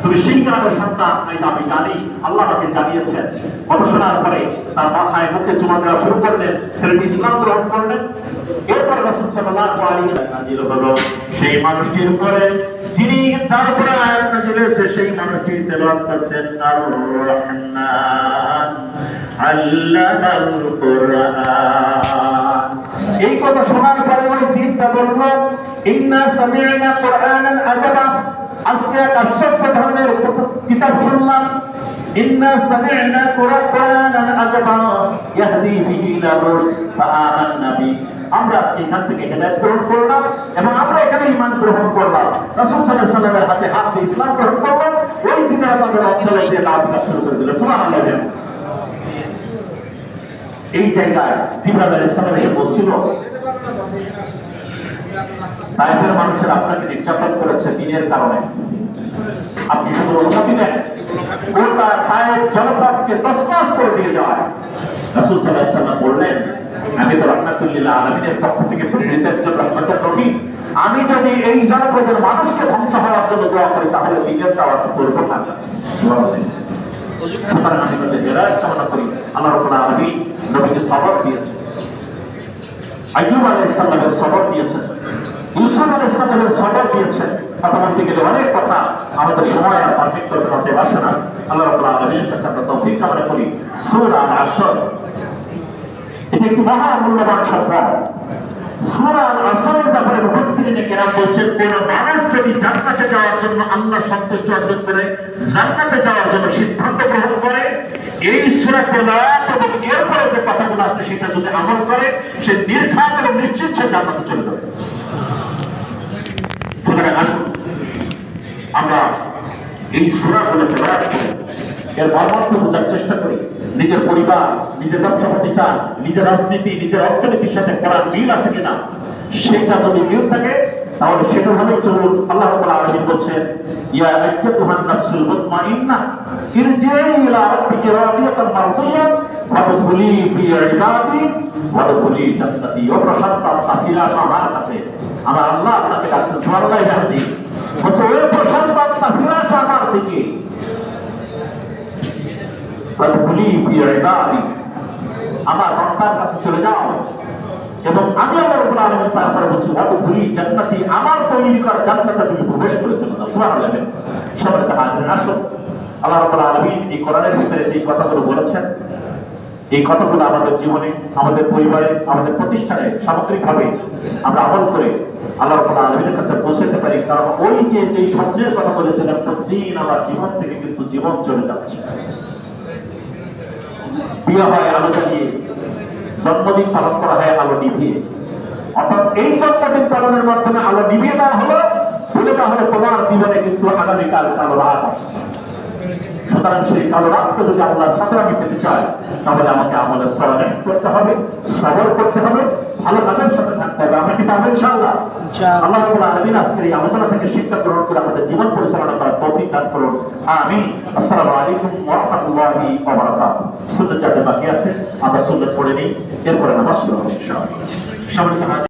তুমি সিংহরাজের সন্তান এটা আমি জানি, আল্লাহ আমাকে জানিয়েছেন। কথা শোনার পরে তার মাথায় মুখে চুমা দেওয়া শুরু করলেন, ছেলেটি ইসলাম গ্রহণ করলেন। এরপর রাসূল সাল্লাল্লাহু আলাইহি ওয়াসাল্লাম নাযিল হলো সেই মানুষটির উপরে যিনি তার উপরে আয়াত নাযিল হয়েছে, সেই মানুষটি তেলাওয়াত করছেন আর রহমান আল্লামাল কুরআন। এই কথা শোনার পরে ওই জিনটা বলল, ইন্না সামি'না কুরআনান আজাবা, আজকে এক আশ্চর্য ধরনের কিতাব শুনলাম। ইন্না সামি'না কুরআনান আজাবা ইয়াহদি বিহি ইলা রুশদ ফাআমান্না বি, আমরা আজকে এখান থেকে হেদায়েত গ্রহণ করলাম এবং আমরা এখানে ঈমান গ্রহণ করলাম। রাসূল সাল্লাল্লাহু আলাইহি ওয়াসাল্লামের হাতে হাত দিয়ে ইসলাম গ্রহণ করলাম। ওই জিনেরা তাদের অঞ্চলে গিয়ে দাওয়াত দেওয়া শুরু করে দিল। সুবহানাল্লাহ। এই জায়গায় জিবরাইল আলাইহিস সালাম এসে বলছিল, তাইফের মানুষের আপনাকে নির্যাতন করেছে দিনের কারণে, আপনি শুধু অনুমতি দেন গোটা তায়েফ জনপদকে তছনছ করে দিয়ে যায়। রাসূল সাল্লাল্লাহু আলাইহি ওয়াসাল্লাম বললেন, আমি তো রাহমাতুল লিল আলামিনের পক্ষ থেকে প্রেরিত একজন রহমতের নবী, আমি যদি এই জনপদের মানুষকে ধ্বংস হওয়ার জন্য দোয়া করি তাহলে দিনের দাওয়াত করব না। সুবহানাল্লাহ। সুতরাং আমি তাদের হেদায়েত কামনা করি। আল্লাহ রাব্বুল আলামিন নবীকে সবর দিয়েছেন, আইয়ুব আলাইহিস সালামের সবর দিয়েছেন, ইউসুফ আলাইহিস সালামের সবর দিয়েছেন। কথা বলতে গেলে অনেক কথা, আমাদের সময় আর পারমিট করবে না, দেব আসে না। আল্লাহ রাব্বুল আলামিনের কাছে আমরা তৌফিক কামনা করি। সূরা আল-আসর এটা একটি মহা মূল্যবান শব্দ। সূরা আল-আসরের ব্যাপারে মুফাসসিরিনে কেরাম বলছেন, কোন মানুষ যদি জান্নাতে যাওয়ার জন্য আল্লাহ সন্তুষ্টি অর্জন করে জান্নাতে যাওয়ার জন্য সিদ্ধান্ত গ্রহণ করে, এই সূরা তেলাওয়াত এবং এরপরে যে কথাগুলো আছে সেটা যদি আমল করে, সে নির্ঘাত এবং নিশ্চিত সে জান্নাতে চলে যাবে। সুতরাং আসুন আমরা এই সূরাগুলো তেলাওয়াত করি, এর মর্মার্থ বোঝার চেষ্টা করি। নিজের পরিবার, নিজের ব্যবসা প্রতিষ্ঠান, নিজের রাজনীতি, নিজের অর্থনীতির সাথে করার মিল আছে কিনা, সেটা যদি মিল থাকে তাহলে সেটা ভাবে চলুন। আল্লাহ রাব্বুল আলামিন বলছেন, ইয়া আইয়াতুহান নাফসুল মুতমাইন্নাহ ইরজিই ইলা রাব্বিকি রাদিয়াতান মারদিয়াহ ওয়াদখুলি ফি ইবাদি ওয়াদখুলি জান্নাতি। ও প্রশান্ত আত্মা আমার কাছে, আমার আল্লাহ আপনাকে ডাকছেন। সুবহানাল্লাহ। ইয়াহদি বলছে, ও প্রশান্ত আত্মা ফিরে আসো আমার দিকে, ওয়াদখুলি ফি ইবাদি, আমার বান্দার কাছে চলে যাও এবং আমি আল্লাহ রাব্বুল আলামিন তারপরে বলছি ওয়াদখুলি জান্নাতি, আমার তৈরি করা জান্নাতে তুমি প্রবেশ করে চলে যাও। সুবহানাল্লাহ। সম্মানিত হাজিরিন, আসুন আল্লাহ রাব্বুল আলামিন এই কোরআনের ভিতরে এই কথাগুলো বলেছেন, এই কথাগুলো আমাদের জীবনে, আমাদের পরিবারে, আমাদের প্রতিষ্ঠানে সামগ্রিকভাবে আমরা আমল করে আল্লাহ রাব্বুল আলামিনের কাছে পৌঁছাতে পারি। কারণ ওই যে স্বপ্নের কথা বলেছিলাম, প্রতিদিন আমার জীবন থেকে কিন্তু জীবন চলে যাচ্ছে। বিয়ে হয় আলো জ্বালিয়ে, জন্মদিন পালন করা হয় আলো নিভিয়ে। অর্থাৎ এই জন্মদিন পালনের মাধ্যমে আলো নিভিয়ে দেওয়া হলো, বলে দেওয়া হলো তোমার জীবনে কিন্তু আগামীকাল কালো রাত আসছে। সুতরাং সেই কালো রাতকে যদি আল্লাহর সাথে আমি পেতে চাই, তাহলে আমাকে আমলের সওয়াব করতে হবে, সবর করতে হবে, ভালো কাজের সাথে থাকতে হবে। আমরা কি পারবো ইনশাআল্লাহ? আল্লাহ রাব্বুল আলামিন আজকের এই আলোচনা থেকে শিক্ষা গ্রহণ করে আমাদের জীবন পরিচালনা করার তৌফিক দান করুন। আমিন। আসসালামু আলাইকুম ওয়া রাহমাতুল্লাহি ওয়া বারাকাতুহু। সুন্নাত যাদের বাকি আছে আমরা সুন্নাত পড়ে নিই, এরপরে নামাজ শুরু হবে ইনশাআল্লাহ।